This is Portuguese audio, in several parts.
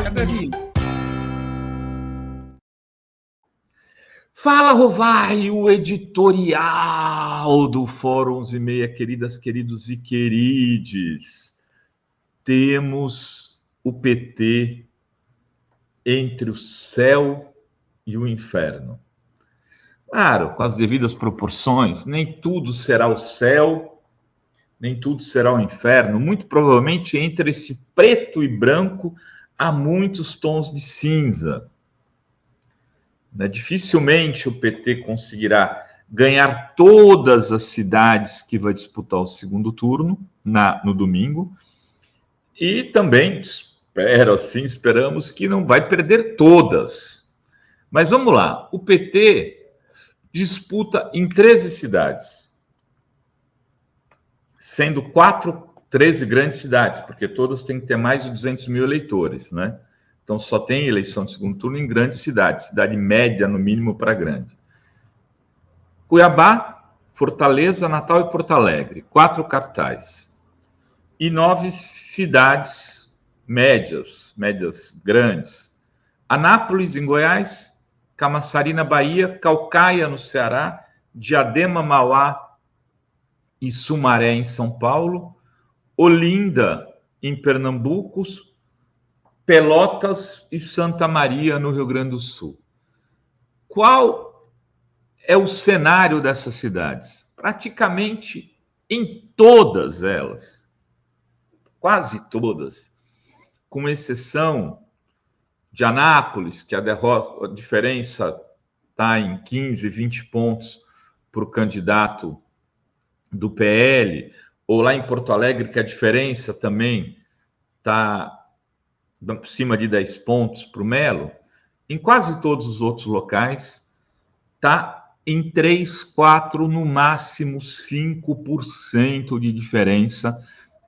Cadê a vinheta? Fala, Rovai, o editorial do Fórum 11:30, queridas, queridos e querides. Temos o PT entre o céu e o inferno. Claro, com as devidas proporções, nem tudo será o céu, nem tudo será o inferno. Muito provavelmente entre esse preto e branco há muitos tons de cinza. Dificilmente o PT conseguirá ganhar todas as cidades que vai disputar o segundo turno no domingo, e também esperamos que não vai perder todas. Mas vamos lá, o PT disputa em 13 cidades, sendo 13 grandes cidades, porque todas têm que ter mais de 200 mil eleitores, né? Então, só tem eleição de segundo turno em grandes cidades, cidade média, no mínimo, para grande. Cuiabá, Fortaleza, Natal e Porto Alegre, 4 capitais. E 9 cidades médias grandes. Anápolis, em Goiás, Camaçari, na Bahia, Caucaia, no Ceará, Diadema, Mauá e Sumaré, em São Paulo, Olinda, em Pernambuco, Pelotas e Santa Maria, no Rio Grande do Sul. Qual é o cenário dessas cidades? Praticamente em todas elas, quase todas, com exceção de Anápolis, que a diferença está em 15, 20 pontos para o candidato do PL, ou lá em Porto Alegre, que a diferença também está acima de 10 pontos para o Melo. Em quase todos os outros locais, está em 3, 4, no máximo 5% de diferença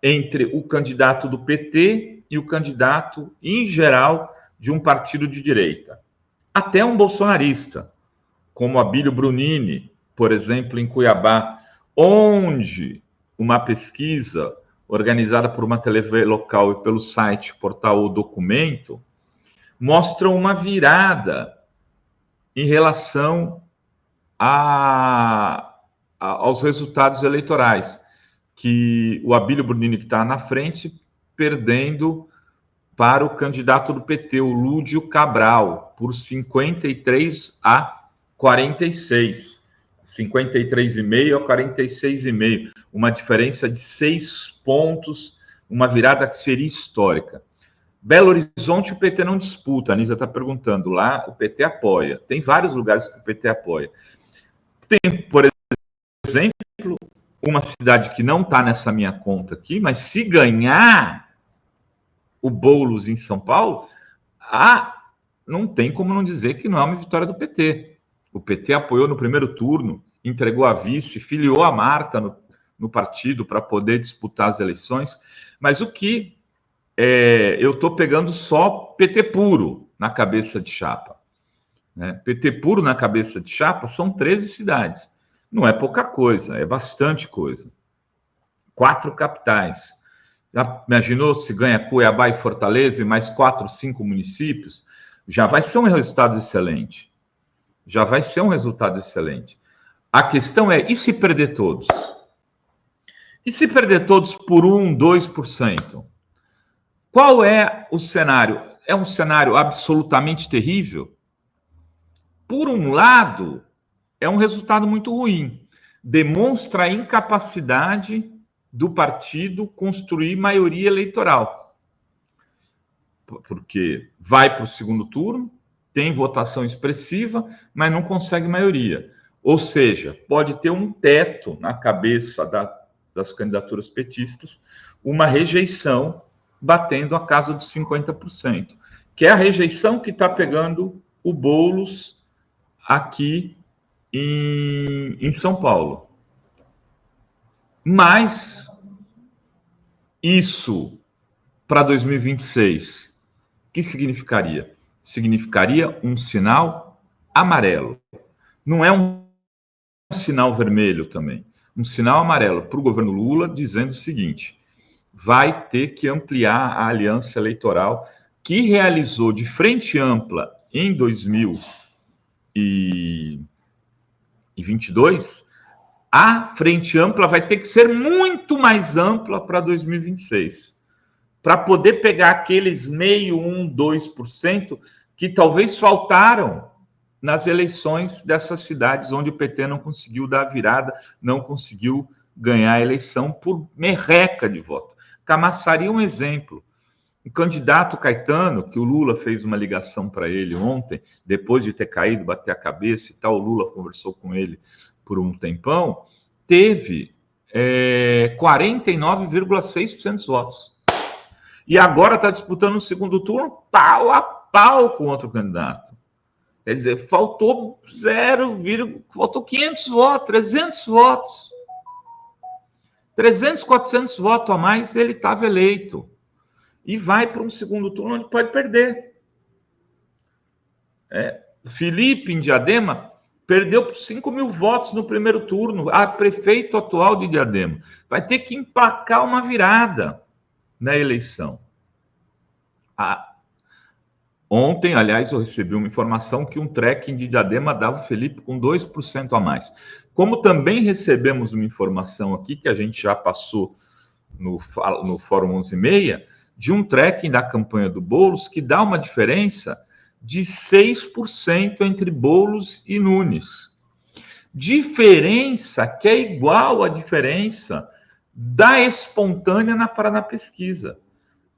entre o candidato do PT e o candidato, em geral, de um partido de direita. Até um bolsonarista, como Abílio Brunini, por exemplo, em Cuiabá, onde uma pesquisa organizada por uma TV local e pelo site Portal O Documento, mostra uma virada em relação aos resultados eleitorais, que o Abílio Brunini, que está na frente, perdendo para o candidato do PT, o Lúdio Cabral, por 53 a 46. 53,5 a 46,5, uma diferença de 6 pontos, uma virada que seria histórica. Belo Horizonte, o PT não disputa, a Anísia está perguntando, lá o PT apoia. Tem vários lugares que o PT apoia. Tem, por exemplo, uma cidade que não está nessa minha conta aqui, mas se ganhar o Boulos em São Paulo, não tem como não dizer que não é uma vitória do PT. O PT apoiou no primeiro turno, entregou a vice, filiou a Marta no partido para poder disputar as eleições. Mas o que eu estou pegando só PT puro na cabeça de chapa. PT puro na cabeça de chapa são 13 cidades. Não é pouca coisa, é bastante coisa. 4 capitais. Já imaginou se ganha Cuiabá e Fortaleza e mais 4, 5 municípios? Já vai ser um resultado excelente. Já vai ser um resultado excelente. A questão é, e se perder todos? E se perder todos por 1, 2%? Qual é o cenário? É um cenário absolutamente terrível? Por um lado, é um resultado muito ruim. Demonstra a incapacidade do partido construir maioria eleitoral. Porque vai para o segundo turno, tem votação expressiva, mas não consegue maioria. Ou seja, pode ter um teto na cabeça das candidaturas petistas, uma rejeição batendo a casa dos 50%, que é a rejeição que está pegando o Boulos aqui em São Paulo. Mas isso para 2026, o que significaria? Significaria um sinal amarelo. Não é um sinal vermelho também. Um sinal amarelo para o governo Lula, dizendo o seguinte: vai ter que ampliar a aliança eleitoral que realizou de frente ampla em 2022, a frente ampla vai ter que ser muito mais ampla para 2026, para poder pegar aqueles 0,5%, 1%, 2% que talvez faltaram nas eleições dessas cidades onde o PT não conseguiu dar a virada, não conseguiu ganhar a eleição por merreca de voto. Camaçari é um exemplo. O candidato Caetano, que o Lula fez uma ligação para ele ontem, depois de ter caído, bater a cabeça e tal, o Lula conversou com ele por um tempão, teve 49,6% dos votos. E agora está disputando o segundo turno pau a pau com outro candidato. Quer dizer, faltou 500 votos, 300 votos. 300, 400 votos a mais, ele estava eleito. E vai para um segundo turno onde pode perder. Felipe, em Diadema, perdeu por 5 mil votos no primeiro turno, a prefeito atual de Diadema. Vai ter que emplacar uma virada na eleição. Ontem, aliás, eu recebi uma informação que um trekking de Diadema dava o Felipe com 2% a mais. Como também recebemos uma informação aqui, que a gente já passou no Fórum 11h30, de um trekking da campanha do Boulos, que dá uma diferença de 6% entre Boulos e Nunes. Diferença que é igual à diferença da espontânea na Paraná Pesquisa.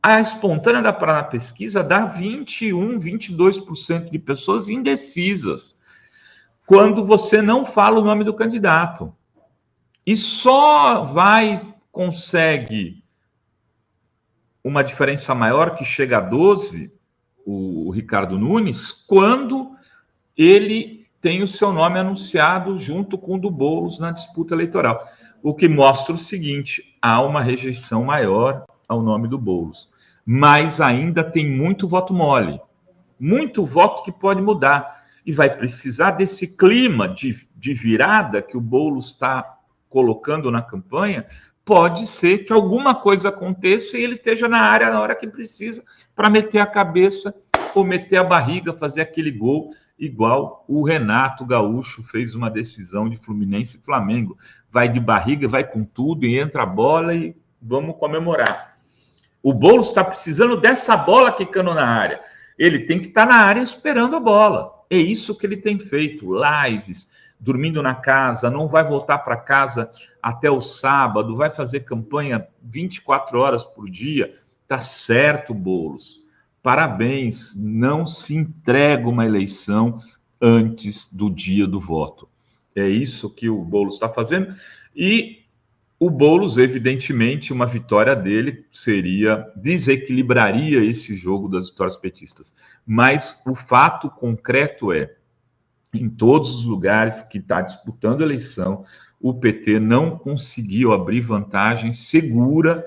A espontânea da Paraná Pesquisa dá 21%, 22% de pessoas indecisas quando você não fala o nome do candidato. E só consegue uma diferença maior, que chega a 12%, o Ricardo Nunes, quando ele tem o seu nome anunciado junto com o do Boulos na disputa eleitoral. O que mostra o seguinte: há uma rejeição maior ao nome do Boulos. Mas ainda tem muito voto mole, muito voto que pode mudar. E vai precisar desse clima de virada que o Boulos está colocando na campanha. Pode ser que alguma coisa aconteça e ele esteja na área na hora que precisa para meter a cabeça ou meter a barriga, fazer aquele gol, igual o Renato Gaúcho fez uma decisão de Fluminense e Flamengo. Vai de barriga, vai com tudo e entra a bola e vamos comemorar. O Boulos está precisando dessa bola quicando na área. Ele tem que estar na área esperando a bola. É isso que ele tem feito. Lives, dormindo na casa, não vai voltar para casa até o sábado, vai fazer campanha 24 horas por dia. Tá certo, Boulos. Parabéns. Não se entrega uma eleição antes do dia do voto. É isso que o Boulos está fazendo. E o Boulos, evidentemente, uma vitória dele desequilibraria esse jogo das vitórias petistas. Mas o fato concreto é, em todos os lugares que está disputando a eleição, o PT não conseguiu abrir vantagem segura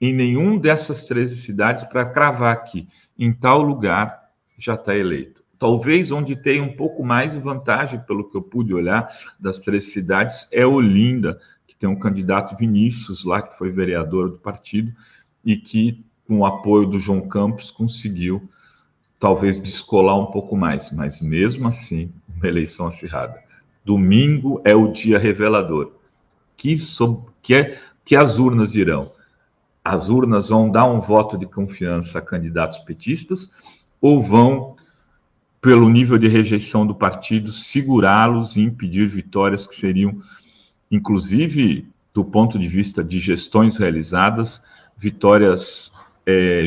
em nenhum dessas 13 cidades para cravar aqui. Em tal lugar já está eleito. Talvez onde tenha um pouco mais de vantagem, pelo que eu pude olhar, das 13 cidades, é Olinda, que tem um candidato Vinícius lá, que foi vereador do partido, e que, com o apoio do João Campos, conseguiu talvez descolar um pouco mais, mas mesmo assim, uma eleição acirrada. Domingo é o dia revelador. Que as urnas irão? As urnas vão dar um voto de confiança a candidatos petistas ou vão, pelo nível de rejeição do partido, segurá-los e impedir vitórias que seriam, inclusive, do ponto de vista de gestões realizadas, vitórias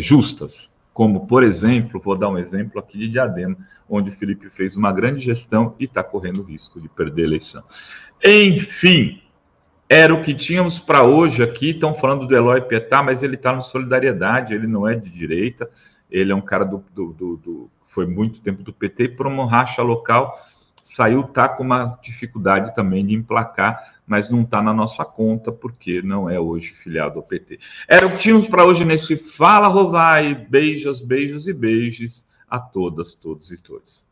justas? Como, por exemplo, vou dar um exemplo aqui de Diadema, onde o Felipe fez uma grande gestão e está correndo o risco de perder a eleição. Enfim, era o que tínhamos para hoje aqui. Estão falando do Eloy Pietá, mas ele está no Solidariedade, ele não é de direita, ele é um cara foi muito tempo do PT, e por uma racha local saiu, está com uma dificuldade também de emplacar, mas não está na nossa conta, porque não é hoje filiado ao PT. Era o que tínhamos para hoje nesse Fala Rovai. Beijos, beijos e beijos a todas, todos e todos.